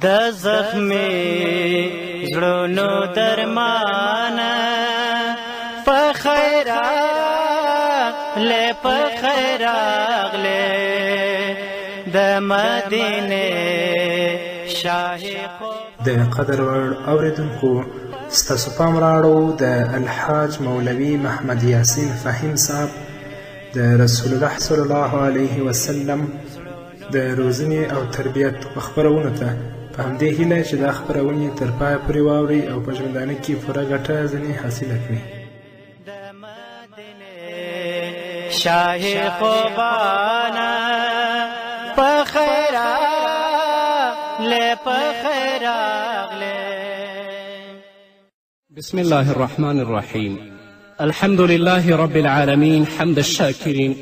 د زخمی زړونو درمان په خیر راغلې په خیر راغلې د مدینې شاهي د قدر وړ اوریدونکو ستاسو پام راړو د الحاج مولوي محمد یاسین فهیم صاحب د رسول الله صلی الله علیه وسلم د روزنې او تربیت خپرونو ته په همدې هیله چې دا خپرونې تر پایه پورې واورئ او په ژوندانه کې پوره ګټه ځینې حاصله کړئ. د مدینې شاهي خوبانه په خیر راغلې په خیر راغلې. بسم الله الرحمن الرحيم. الحمد لله رب العالمين حمد الشاكرين،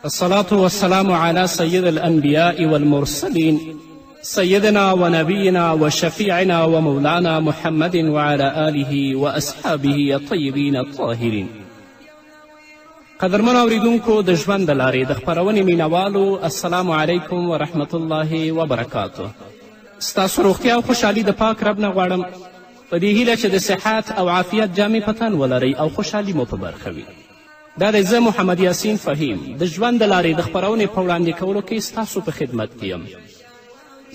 الصلاة والسلام على سيد الأنبياء والمرسلين سيدنا ونبينا وشفيعنا ومولانا محمد وعلى آله وأصحابه الطيبين الطاهرين. قدرمن اوریدونکو د ژوند د لارې د خپرونې مینوالو، السلام علیکم ورحمة الله وبرکاته. ستاسو روغتیا او خوشحالي د پاک رب نه غواړم، په دې هیله چې د صحت او عافیت جامې په تن ولرئ او خوشحالي مو په برخه وي. دا دی زه محمد یاسین فهیم د ژوند د لارې د خپرونې په وړاندې کولو کې ستاسو په خدمت کې یم.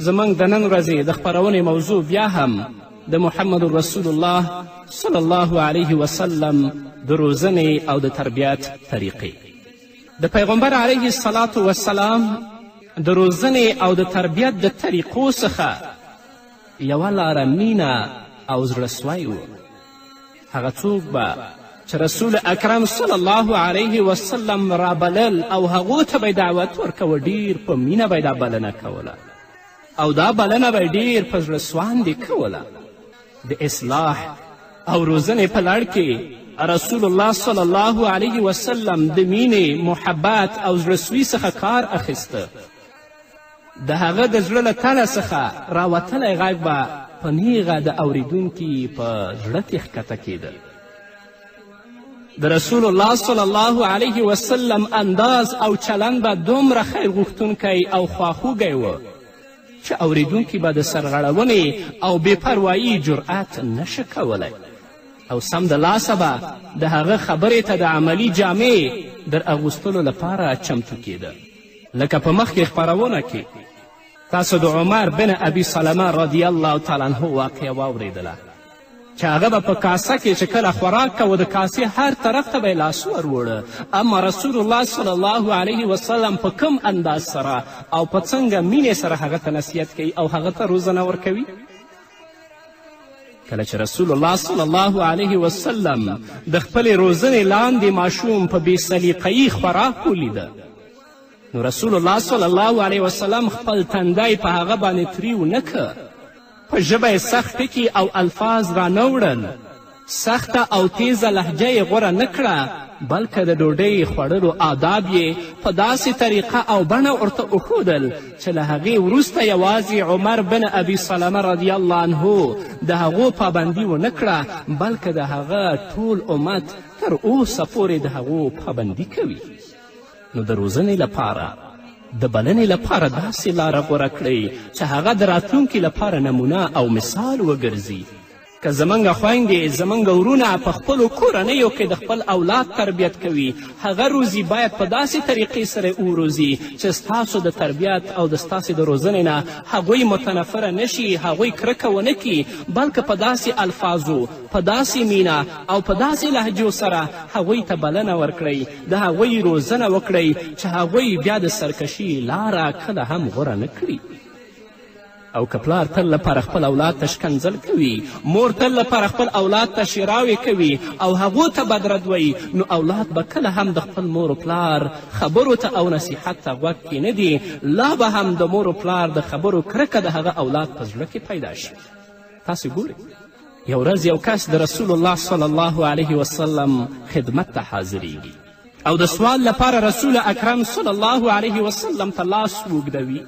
زموږ د نن ورځې د خپرونې موضوع بیا هم د محمد رسول الله صلی الله علیه وسلم د روزنې او د تربیت طریقې. د پیغمبر علیه الصلاة والسلام د روزنې او د تربیت د طریقو څخه یوه لاره مینه او زړهسوی و. هغه څوک به چې رسول اکرم صلی الله علیه وسلم رابلل او هغو ته به دعوت ورکوه، ډیر په مینه به دا بلنه کوله او دا بلنه به ډیر په زړه سواندې کوله. د اصلاح او روزنې په لړ کې رسول الله صلی الله علیه وسلم د مینې، محبت او زړهسوي څخه کار اخیسته. د هغه د زړه له تله څخه راوتلی غږ به په نیغه د اوریدونکي په زړه کې ښکته کېده. د رسول الله صلی الله علیه وسلم انداز او چلند به دومره خیر غوښتونکی او خواخوږی و چې اوریدونکي به د سرغړونې او بې پروایي جرأت نشه کولی او سمدلاسه به د هغه خبرې ته د عملي جامې در اغوستلو لپاره چمتو کېده. لکه په مخکې خپرونه کې تاسو د عمر بن ابي سلمه رضی الله تعالی عنه واقعه واورېدله چې هغه به په کاسه کې چې کله خوراک کوه د کاسې هر طرف ته به یې لاس وروړه. اما رسول الله صلی الله علیه وسلم په کم انداز سره او په څنګه مینې سره هغه ته نصیحت کوي او هغه ته روزنه ورکوي. کله چې رسول الله صلی الله علیه وسلم د خپلې روزنې لاندې ماشوم په بې سلیقه‌یي خوراک ولیده، نو رسول الله صلی الله علیه وسلم خپل تندی په هغه باندې تریو نه که، په ژبه یې سخت ټکي او الفاظ رانه وړل، سخته او تیزه لهجه یې غوره نه کړه، بلکې د ډوډۍ خوړلو آداب یې په داسې طریقه او بڼه ورته وښودل چې له هغې وروسته یوازې عمر بن ابي سلمه رضی الله عنه د هغو پابندي ونه کړه، بلکې د هغه ټول امت تر اوسه پورې د هغو پابندي کوي. نو د روزنې لپاره، د بلنې لپاره داسې لاره غوره کړئ چې هغه د راتلونکي لپاره نمونه او مثال وګرځي. که زموږ خویندې، زموږ ورونه په خپلو کورنیو کې د خپل اولاد تربیت کوي، هغه روزي باید په داسې طریقې سره وروزي چې ستاسو د تربیت او د ستاسې د روزنې نه هغوی متنفره نشي، هغوی کرکه ونه کړي، بلکې په داسې الفاظو، په داسې مینه او په داسې لهجو سره هغوی ته بلنه ورکړئ، د هغوی روزنه وکړئ چې هغوی بیا د سرکشي لاره کله هم غوره نه کړي. او که پلار تل لپاره خپل اولاد ته شکنځل کوي، مور تل لپاره خپل اولاد ته شیراوې کوي او هغو ته بدرد وایي، نو اولاد به کله هم د خپل مور و پلار خبرو ته او نصیحت ته غوږ کښېنږدي، لا به هم د مور و پلار د خبرو کرکه د هغه اولاد په زړه کې پیدا شي. تاسې ګورئ، یو ورځ یو کس د رسول الله صلی الله علیه وسلم خدمت ته حاضریږي او د سوال لپاره رسول اکرم صلی الله علیه وسلم ته لاس اوږدوي.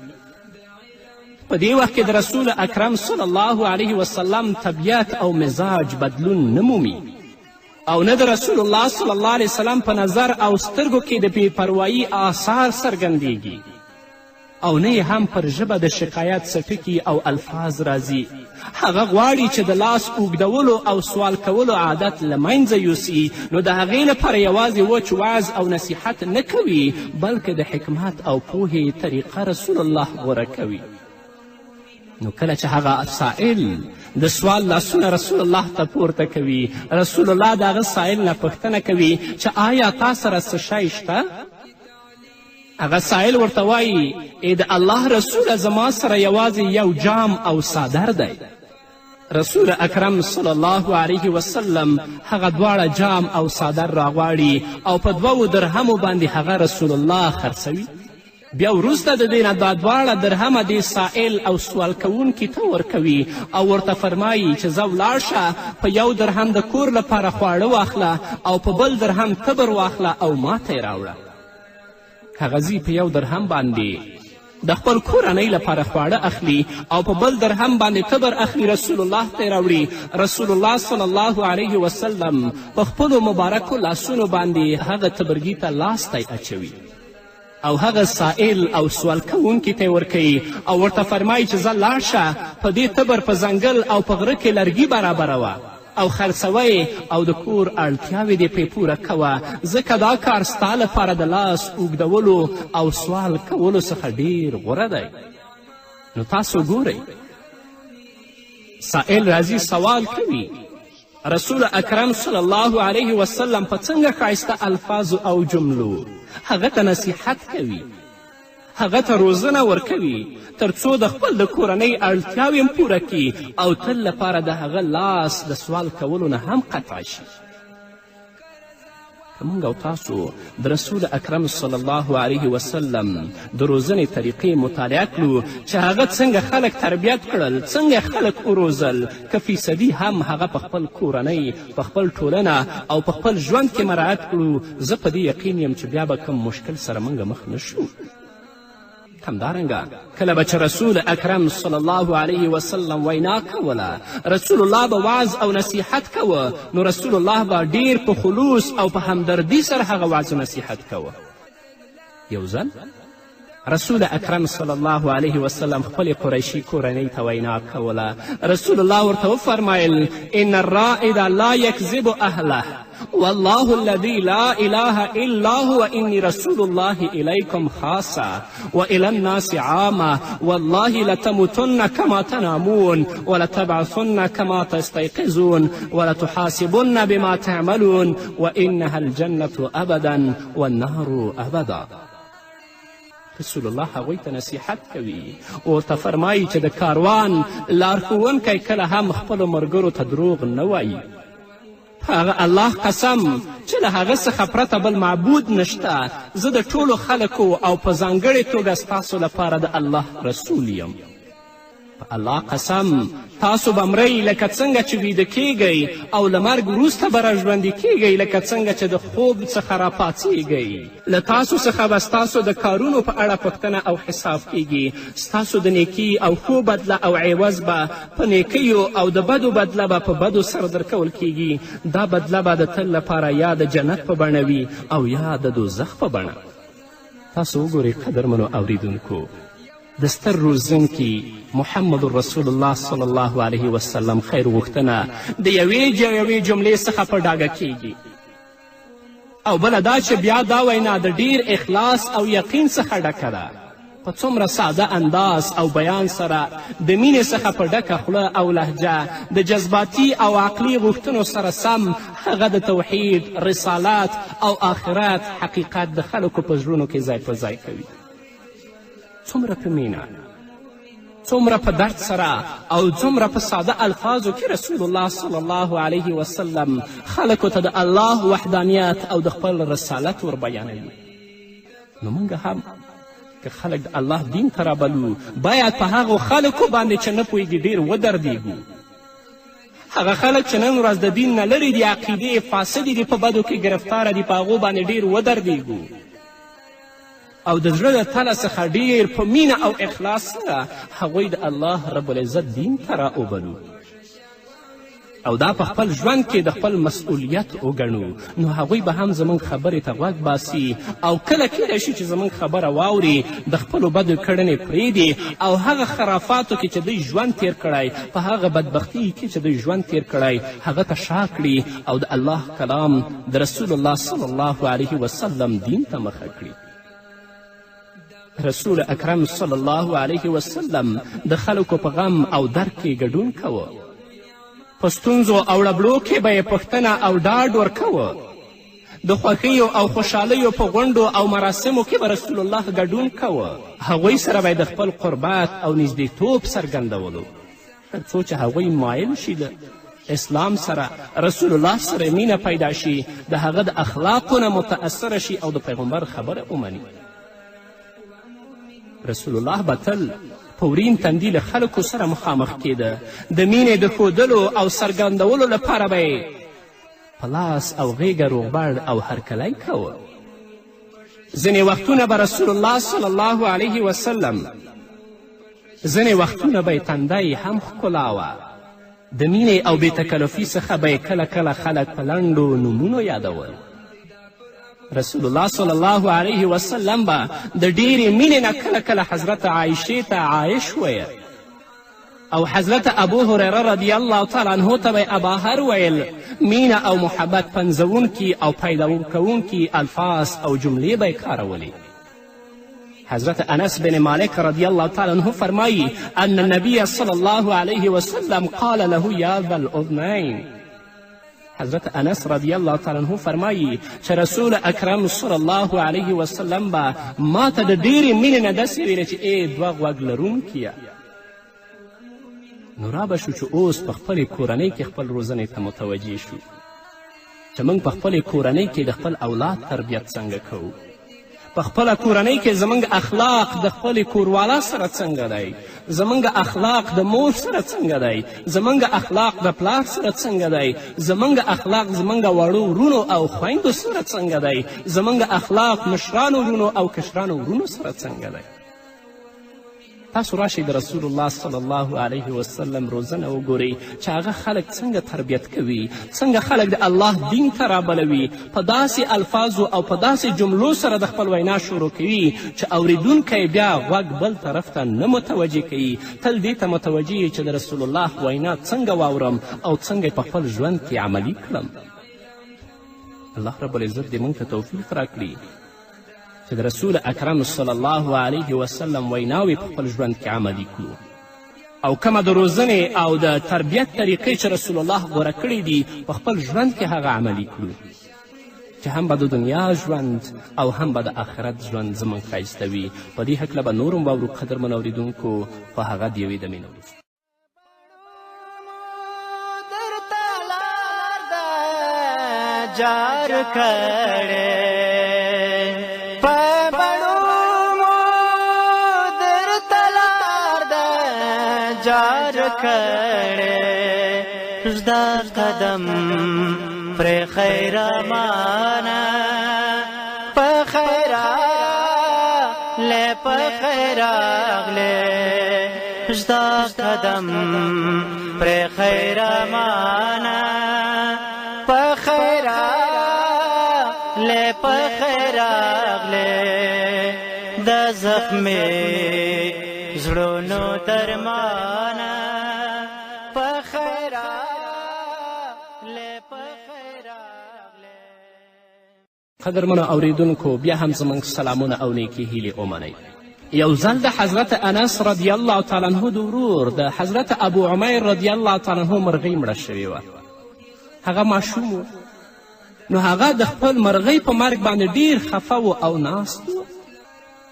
په دې وخت کې د رسول اکرم صلی الله علیه وسلم طبیعت او مزاج بدلون نه مومي او نه د رسول الله صلی الله علیه وسلم په نظر او سترګو کې د بې پروایي آثار څرګندیږي. او نه یې هم پر ژبه د شکایت څټکي او الفاظ راځي. هغه غواړي چې د لاس اوږدولو او سوال کولو عادت له منځه یوسي، نو د هغې لپاره یوازې وچ وعظ او نصیحت نه کوي، بلکې د حکمت او پوهې طریقه رسول الله غوره کوي. نو کله چې هغه سائل د سوال لاسونه رسول الله ته پورته کوي، رسول الله د هغه سائل نه پوښتنه کوي چې آیا تا سره څه شی شته؟ هغه سائل ورته وایي ای د الله رسوله زما سره یوازې یو جام او څادر دی. رسول اکرم صلی الله علیه وسلم هغه دواړه جام او څادر راغواړي او په 2 درهمو باندې هغه رسول الله خرڅوي. بیا وروسته د دې نه دا دواړه درهمه دې سائل او سوال کوونکي ته ورکوي او ورته فرمایي چې ځه ولاړ شه، په 1 درهم د کور لپاره خواړه واخله او په بل درهم تبر واخله او ما ته یې راوړه. هغه ځي په 1 درهم باندې د خپل کورنۍ لپاره خواړه اخلي او په بل درهم باندې تبر اخلي، رسول الله ته یې راوړي. رسول الله صلی الله علیه وسلم په خپلو مبارکو لاسونو باندې هغه تبرګي ته لاستی اچوي او هغه سائل او سوال کوونکي ته یې ورکوي او ورته فرمایي چې ځه لاړ شه، په دې تبر په ځنګل او په غره کې لرګي برابروه او خرڅوه او د کور اړتیاوې دې پرې پوره کوه، ځکه دا کار ستا لپاره د لاس اوږدولو او سوال کولو څخه ډیر غوره دی. نو تاسو ګورئ، سائل راځي سوال کوي، رسول اکرم صلی الله علیه وسلم په څنګه ښایسته الفاظو او جملو هغه ته نصیحت کوي، هغه ته روزنه ورکوي تر څو د خپل د کورنۍ اړتیاوې هم پوره کړي او تل لپاره د هغه لاس د سوال کولو نه هم قطع شي. که موږ او تاسو د رسول اکرم صلی الله علیه وسلم د روزنې طریقې مطالعه کړو چې هغه څنګه خلک تربیت کړل، څنګه خلک وروزل، که فیصدي هم هغه په خپل کورنۍ، په خپل ټولنه او په خپل ژوند کې مراعت کړو، زه په دې یقین یم چې بیا به کوم مشکل سره موږ مخ نه شو. همدارنګه کله به چې رسول اکرم صلی الله علیه وسلم وینا کوله، رسول الله به وعظ او نصیحت کوه، نو رسول الله به ډیر په خلوص او په همدردي سره هغه وعظ و نصیحت کوه. یو ځل رسول اکرم صلی الله علیه وسلم خپلې قریشي کورنۍ ته وینا کوله. رسول الله ورته وفرمیل ان الرائد لا یکذب اهله والله الذي لا اله الا هو انی رسول الله الیکم خاصه والى الناس عامه والله لتموتن كما تنامون ولتبعثن كما تستيقظون ولتحاسبن بما تعملون وانها الجنه ابدا والنار ابدا. رسول الله هغوی ته نصیحت کوي او ورته فرمایي چې د کاروان لارښوونکی کله هم خپلو ملګرو ته دروغ نه وایي. هغه الله قسم چې له هغه څخه پرته بل معبود نشته، زه د ټولو خلکو او په ځانګړې توګه ستاسو لپاره د الله رسول یم. په الله قسم تاسو به مرئ لکه څنګه چې ویده کیږئ او له مرګ وروسته به راژوندي کیږئ لکه څنګه چې د خوب څخه راپاڅیږئ. له تاسو څخه به ستاسو د کارونو په اړه پوښتنه او حساب کیږي. ستاسو د نیکي او ښو بدله او عوض به په نیکیو او د بدو بدله به په بدو سره درکول کیږي. دا بدله به د تل لپاره یا د جنت په بڼه وي او یا د دوزخ په بڼه. تاسو وګورئ قدرمنو اوریدونکو، د ستر روزونکي محمد رسول الله صلی الله علیه وسلم خیر غوښتنه د یوې جملې څخه په ډاګه کیږي، او بله دا چې بیا دا وینا د ډیر اخلاص او یقین څخه ډکه ده. په څومره ساده انداز او بیان سره د مینې څخه په ډکه خوله او لهجه د جذباتي او عقلي غوښتنو سره سم هغه د توحید، رسالت او آخرت حقیقت د خلکو په زړونو کې ځای په ځای کوي. څومره په مینه، څومره په درد سره او څومره په ساده الفاظو کې رسول الله صلی الله علیه وسلم خلکو ته د الله وحدانیت او د خپل رسالت ور بیانوي. نو موږ هم که خلک د الله دین ته رابلو، باید په هغو خلکو باندې چې نه پوهېږي ډېر ودردېږو. هغه خلک چې نن ورځ د دین نه لرې دي، عقیدې فاسدې دي، په بدو کې ګرفتاره دي، په هغو باندې ډېر ودردېږو او د زړه د تله څخه ډیر په مینه او اخلاص سره هغوی د الله رب العزت دین ته راوبلو. او دا په خپل ژوند کې د خپل مسؤلیت وګڼو نو هغوی به هم زموږ خبرې ته غوږ باسي او کله کیدای شي چې زموږ خبره واوري د خپلو بدو کړنې پرېږدي او هغه خرافاتو کې چې دوی ژوند تیر کړی په هغه بدبختي کې چې دوی ژوند تیر کړی هغه ته شا کړي او د الله کلام د رسول الله صلی الله علیه وسلم دین ته مخه کړي. رسول اکرم صلی الله علیه وسلم د خلکو په غم او درد کې ګډون کوه. په ستونزو او ړبړو کې به یې پوښتنه او ډاډ ورکوه. د خوښیو او خوشحالیو په غونډو او مراسمو کې به رسول الله ګډون کوه. هغوی سره به د خپل قربت او نږدېتوب څرګندولو تر څو چې هغوی مایل شي د اسلام سره رسول الله سره مینه پیدا شي د هغه د اخلاقو نه متأثره شي او د پیغمبر خبره ومني. رسول الله به تل په ورین تندي له خلکو سره مخامخ کېده. د مینې د ښودلو او څرګندولو لپاره به یې په لاس او غیږه روغبړ او هرکلی کوه. ځینې وختونه به رسول الله صلی الله علیه وسلم ځینې وختونه به یې تندی هم ښکلاوه. د مینې او بې تکلفي څخه به یې کله کله خلک په لنډو نومونو یادول. رسول الله صلی الله علیه وسلم به د ډیرې مینې نه کله کله حضرت عایشې ته عایش ویل او حضرت ابو هریره رضی الله تعالی عنه ته به اباهر ویل. مینه او محبت پنځونکي او پیداکوونکي الفاظ او جملې به یې کارولې. حضرت انس بن مالک رضی الله تعالی عنه فرمایی ان النبی صلی الله علیه وسلم قال له یا ذا الاذنین. حضرت انس رضی الله تعالی عنه فرمایی چې رسول اکرم صلی الله علیه وسلم به ما ته د ډیرې مینې نه داسې ویلې چې ای دوه غوږ لرونکیه. نو را به شو چې اوس په خپلې کورنۍ کې خپل روزنې ته متوجه شو چې موږ په خپلې کورنۍ کې د خپل اولاد تربیت څنګه کوو. په خپله کورنۍ کې زموږ اخلاق د خپلې کوروالا سره څنګه دی، زموږ اخلاق د مور سره څنګه دی، زموږ اخلاق د پلار سره څنګه دی، زموږ اخلاق زموږ وړو ورونو او خویندو سره څنګه دی، زموږ اخلاق مشرانو ورونو او کشرانو ورونو سره څنګه دی. تاسو راشئ د رسول الله صلی الله علیه وسلم روزنه وګورئ چې هغه خلک څنګه تربیت کوي، څنګه خلک د الله دین ته رابلوي، په داسې الفاظو او په داسې جملو سره د خپل وینا شروع کوي چې اوریدونکی بیا غوږ بل طرف ته نه متوجه کوي، تل دې ته متوجه یي چې د رسول الله وینا څنګه واورم او څنګه په خپل ژوند کې عملي کړم. الله رب العزت دې موږ ته توفیق راکړي چې د رسول اکرم صلی الله علیه وسلم ویناوې په خپل ژوند کې عملي کړو او کومه د روزنې او د تربیت طریقې چې رسول الله غوره کړي دي په خپل ژوند کې هغه عملي کړو چې هم به د دنیا ژوند او هم به د آخرت ژوند زموږ ښایسته وي. په دې هکله به نور هم واورو قدرمنو اورېدونکو په هغه د یوې دمې نه وروسته. جار کړې جار کړې ژدا قدم پر خیر مانا په خیر له په خیر اغله ژدا قدم پر خیر مانا په خیر له په خیر اغله د زخمه زړونو درمانا په خیره له په خیره. قدرمنو اوریدونکو بیا هم زموږ سلامونه او نیکې هیلې ومنئ. یو ځل د حضرت انس رضی الله تعالی عنه د ورور د حضرت ابو عمیر رضی الله تعالی عنه مرغۍ مړه شوې وه. هغه ماشوم و نو هغه د خپل مرغۍ په مرګ باندې ډیر خفه و او ناست و.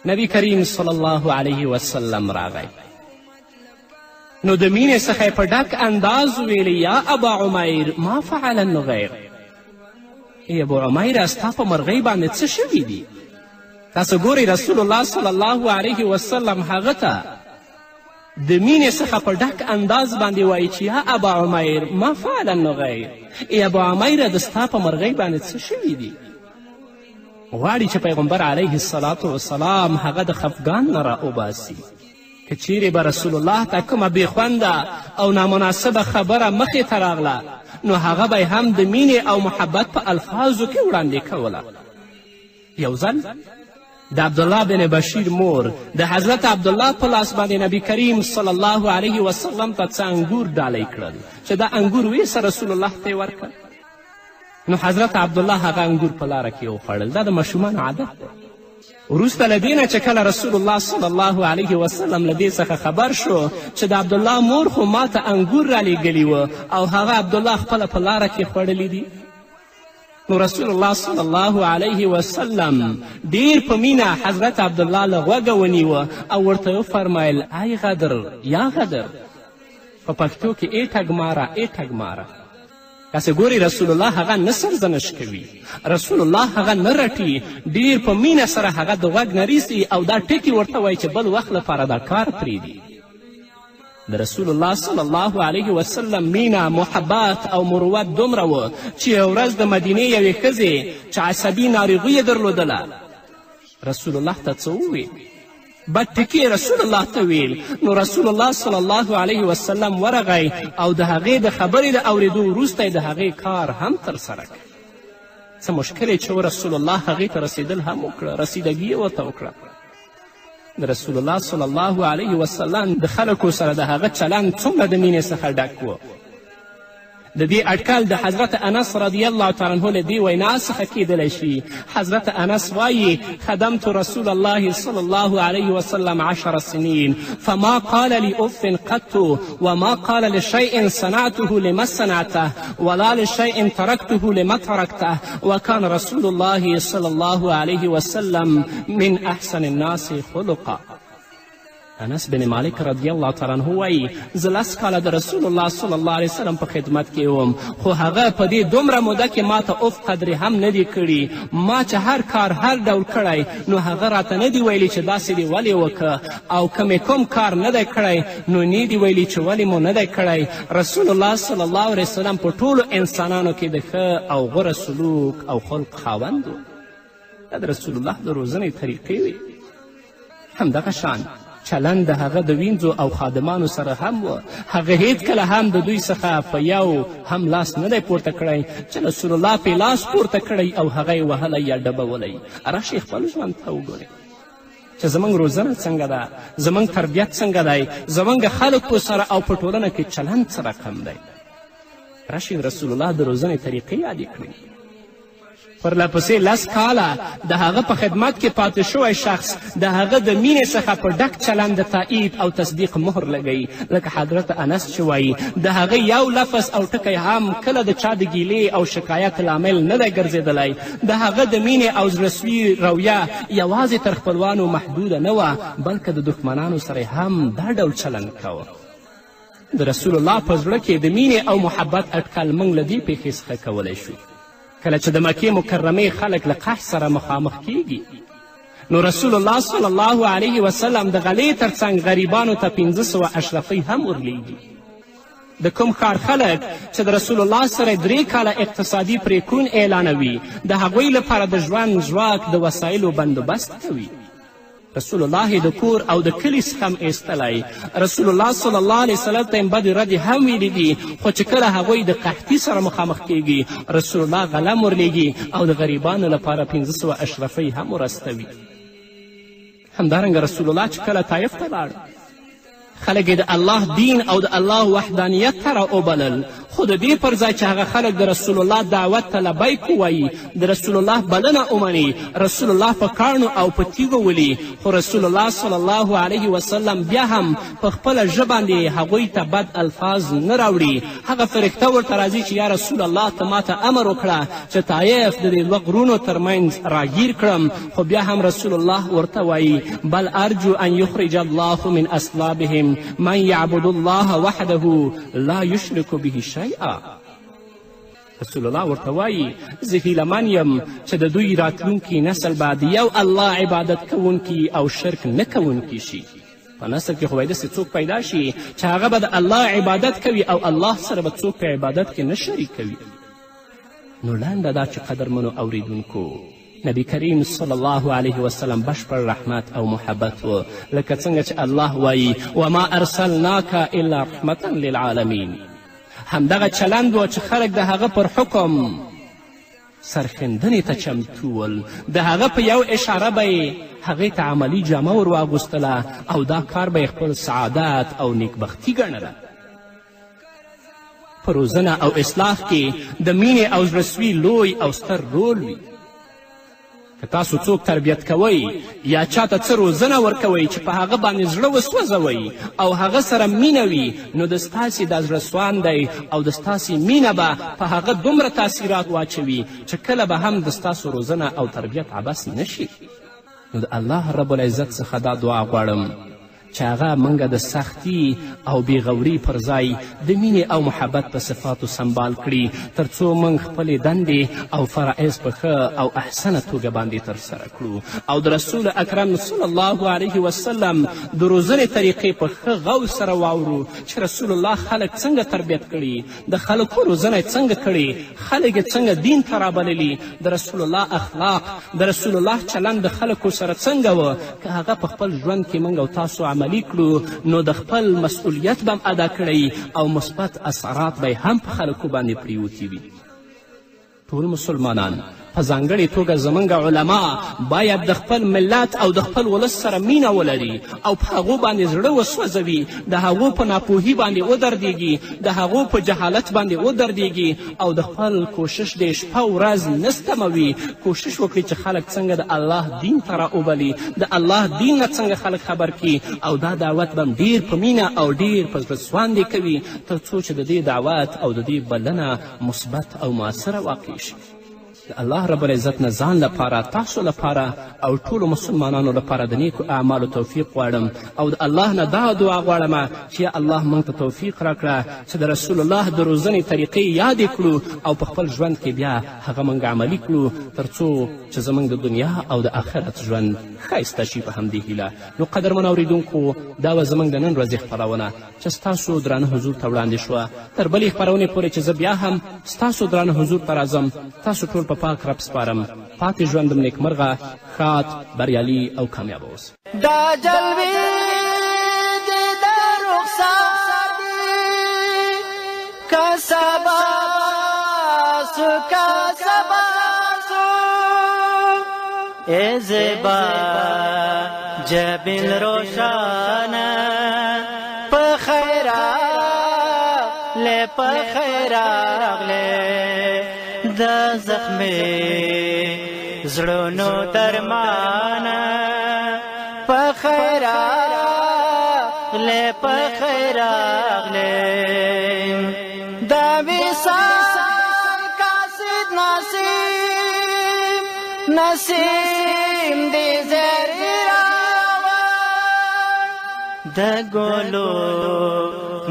نبی کریم صلی الله علیه وسلم راغی نو د مینې څخه یې په ډک انداز ویلی یا ابا عمیر ما فعل النغیر. ای ابو عمیر ستا په مرغۍ باندې څه شوي دي؟ تاسو ګورئ رسول الله صلی الله علیه وسلم هغه ته د مینې څخه په ډک انداز باندې وایي چې یا ابا عمیر ما فعل النغیر. ای ابو عمیر د ستا په مرغۍ باندې څه شوي دي؟ غواړي چې پیغمبر علیه الصلاة وسلام هغه د خفګان نه راوباسي. که چیرې به رسول الله ته کومه بېخونده او نامناسبه خبره مخې ته راغله نو هغه به هم د مینې او محبت په الفاظو کې وړاندې کوله. یو ځل د عبدالله بن بشیر مور د حضرت عبدالله په لاس باندې نبی کریم صلی الله علیه وسلم ته څه انګور ډالۍ کړل چې دا انګور ویسه رسول الله ته یې ورکړل. نو حضرت عبدالله هغه انګور په لاره کې وخوړل. دا د ماشومانو عادت دی. وروسته له دې نه چې کله رسول الله صلی الله علیه وسلم له دې څخه خبر شو چې د عبدالله مور خو ما ته انګور رالیږلي وه او هغه عبدالله خپله په لاره کې خوړلي دي، نو رسول الله صلی الله علیه وسلم ډیر په مینه حضرت عبدالله له غوږه ونیوه او ورته وفرمیل ای غدر یا غدر، په پښتو کې ای ټګماره ای ټګماره. کاسې ګوري رسول الله هغه نه سرزنش کوي، رسول الله هغه نه رټي، ډیر په مینه سره هغه د غوږ نه نیسي او دا ټکي ورته وایي چې بل وخت لپاره دا کار پرېږدي. د رسول الله صلی الله علیه وسلم مینه محبت او مروت دومره وه چې یو ورځ د مدینې یوې ښځې چې عصبي ناروغي یې درلودله رسول الله ته څه وویل، بد ټکي رسول الله ته ویل. نو رسول الله صلی الله علیه وسلم ورغی او د هغې د خبرې د اورېدو وروسته یې د هغې کار هم ترسره کړ. څه مشکل چې رسول الله هغې ته رسېدل هم وکړه، رسیدګي یې ورته وکړه. د رسول الله صلی الله علیه وسلم د خلکو سره د هغه چلند څومره د مینې څخه ډک و. د دې اټکل د حضرت انس رضی الله تعالی عنه له دې وینا څخه کیدلی شي. حضرت انس وایي خدمت رسول الله صلی الله علیه وسلم 10 سنین فما قال لي اف قط وما قال لشيء صنعته لما صنعته ولا لشيء تركته لما تركته وكان رسول الله صلی الله علیه وسلم من احسن الناس خلقا. انس بن مالک رضی الله تعالی عنه وایي زه 10 کاله د رسول الله صلی الله علیه وسلم په خدمت کې وم، خو هغه په دې دومره موده کې ما ته اف قدرې هم نه دی کړي. ما چې هر کار هر ډول کړی نو هغه راته نه دی ویلي چې داسې دې ولې وکړه او که مې کوم کار نه دی کړی نو نه دی ویلي چې ولې مو نه دی کړی. رسول الله صلی الله علیه وسلم په ټولو انسانانو کې د ښه او غوره سلوک او خلق خاوند و. دا د رسول الله د روزنې طریقې وې. همدغه شان چلند د هغه د وینځو او خادمانو سره هم و. هغه هیڅکله هم د دوی څخه په یو هم لاس نه دی پورته کړی چې رسول الله پې لاس پورته کړی او هغه یې وهلی یا ډبولی. راشئ خپل ژوند ته وګورئ چې زموږ روزنه څنګه ده، زموږ تربیت څنګه دی، زموږ خلکو سره او په ټولنه کې چلند څه رقم دی. راشئ رسول الله د روزنې طریقې یادې کړئ. پرلپسې 10 کاله د هغه په خدمت کې پاتې شوی شخص د هغه د مینې څخه په ډک چلند د تایید او تصدیق مهر لګوي. لکه حضرت انس چې وایي د هغه یو لفظ او ټکی هم کله د چا د ګیلې او شکایت لامل نه دی ګرځېدلی. د هغه د مینې او زړهسوي رویه یوازې تر خپلوانو محدوده نه وه بلکې د دښمنانو سره هم دا ډول چلند کوه. د رسول الله په زړه کې د مینې او محبت اټکل موږ له دې پیښې څخه کولی شو. کله چې د مکې مکرمې خلک له قحط سره مخامخ کیږي نو رسول الله صلی الله علیه وسلم د غلې تر څنګ غریبانو ته 500 اشرفۍ هم ورلیږي. د کوم ښار خلک چې د رسول الله سره 3 کاله اقتصادي پریکون اعلانوي د هغوی لپاره د ژوند ژواک د وسایلو بندوبست کوي. رسول الله د کور او د کلي څخه هم ایستلی. رسول الله صلی الله علیه وسلم ته یې بدې ردې هم ویلي دي، خو چې کله هغوی د قحطي سره مخامخ کیږي رسول الله غلم ورلیږي او د غریبانو لپاره 500 اشرفۍ هم ورستوي. همدارنګه رسول الله چې کله طایف ته لاړ خلک یې د الله دین او د الله وحدانیت ته راوبلل، خو د دې پر ځای چې هغه خلک د رسول الله دعوت ته لبیک ووایي، د رسول الله بلنه ومني، رسول الله په کاڼو او په تیږو ولي، خو رسول الله صلی الله علیه وسلم بیا هم په خپله ژبه باندې هغوی ته بد الفاظ نه راوړي. هغه فرښته ورته راځي چې یا رسول الله ته ماته امر وکړه چې طایف د دې 2 غرونو ترمنځ راګیر کړم، خو بیا هم رسول الله ورته وایي بل ارجو ان یخرج الله من اصلابهم من یعبد الله وحده لا یشرک به شیئا. رسول الله ورته وایي زه هیلهمن یم چې د دوی راتلونکي نسل به د یو الله عبادت کوونکي او شرک نه کوونکي شي. په نسل کې خو باید داسې څوک پیدا شي چې هغه به د الله عبادت کوي او الله سره به څوک په عبادت کې نه شریک کوي. نو لنډه دا چې قدرمنو اوریدونکو نبی کریم صلی الله علیه وسلم بشپړ رحمت او محبت و، لکه څنګه چې الله وایي وما ارسلناک الا رحمتا للعالمین. همدغه چلند و چې خلک د هغه پر حکم سرښندنې ته چمتو ول. د هغه په یو اشاره به یې هغې ته عملي جامه ور واغوستله او دا کار به یې خپل سعادت او نیکبختي ګڼله. په روزنه او اصلاح کې د مینې او زړهسوي لوی او ستر رول وي. که تاسو څوک تربیت کوئ یا چاته څه روزنه ورکوئ چې په هغه باندې زړه وسوځوئ او هغه سره مینه وي، نو د ستاسې دا زړه سواندی او د ستاسې مینه به په هغه دومره تاثیرات واچوي چې کله به هم د ستاسو روزنه او تربیت عبث نشي. نو د الله رب العزت څخه دا دعا غواړم چې هغه موږ د سختي او بېغوري پر ځای د مینې او محبت په صفاتو سنبال کړي، تر څو موږ خپلې دندې او فرایض په ښه او احسنه توګه باندې ترسره کړو او د رسول اکرم صلی الله علیه وسلم د روزنې طریقې په ښه غور سره واورو چې رسول الله خلک څنګه تربیت کړي، د خلکو روزنه یې څنګه کړې، خلک یې څنګه دین ته رابللي، د رسول الله اخلاق، د رسول الله چلند د خلکو سره څنګه و. که هغه په خپل ژوند کې موږ او تاسو عملي کړو نو د خپل مسئولیت به ادا کړی او مثبت اثرات به هم په خلکو باندې پریوتي وي. ټول مسلمانان په ځانګړې توګه زموږ علما باید د خپل ملت او د خپل ولس سره مینه ولري او په هغو باندې زړه وسوځوي، د هغو په ناپوهي باندې ودردیږي، د هغو په جهالت باندې ودردیږي او د خپل کوشش د شپه ورځ نه ستموي، کوشش وکړي چې خلک څنګه د الله دین ته راوبلي، د الله دین نه څنګه خلک خبر کړي او دا دعوت به ډیر په مینه او ډیر په زړه سواندې کوي تر څو چې د دې دعوت او د دې بلنه مثبت او مؤثره واقع شي. د الله رب العزت نه ځان لپاره، تاسو لپاره او ټولو مسلمانانو لپاره د نیکو اعمالو توفیق غواړم او د الله نه دا دعا غواړم چې یا الله موږ ته توفیق راکړه چې د رسول الله د روزنې طریقې یادې کړو او په خپل ژوند کې بیا هغه موږ عملي کړو تر څو چې زموږ د دنیا او د آخرت ژوند ښایسته شي. په همدې هیله نو قدرمنو اورېدونکو، دا وه زموږ د نن ورځې خپرونه چې ستاسو درانه حضور ته وړاندې شوه. تر بلې خپرونې پورې چې زه بیا هم ستاسو درانه حضور ته راځم، تاسو ټول په پاک رب سپارم. پاتې ژوندم نیکمرغه، ښاد، بریالي او کامیاب اوسئ. دا جلوې دې د رخسار دي که سبا سو که سبا سو ای زیبا جبین روشانه په خیراغله په خیراغله د زخمې زړونو درمانه په خیراغله په خیراغله د وصال قاصد نسیم دې زری راوړ د ګلو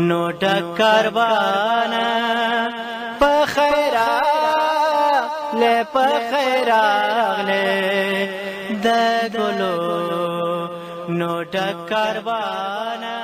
نو ډک کاروانه په خیراغله په خیراغله د ګلو نو ډک کاروانه